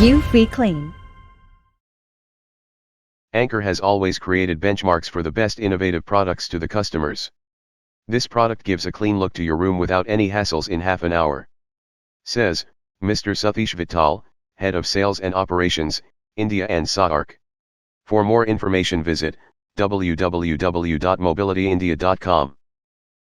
UV Clean. Anker has always created benchmarks for the best innovative products to the customers. This product gives a clean look to your room without any hassles in half an hour. Says Mr. Satish Vittal, Head of Sales and Operations, India and SAARC. For more information visit www.mobilityindia.com.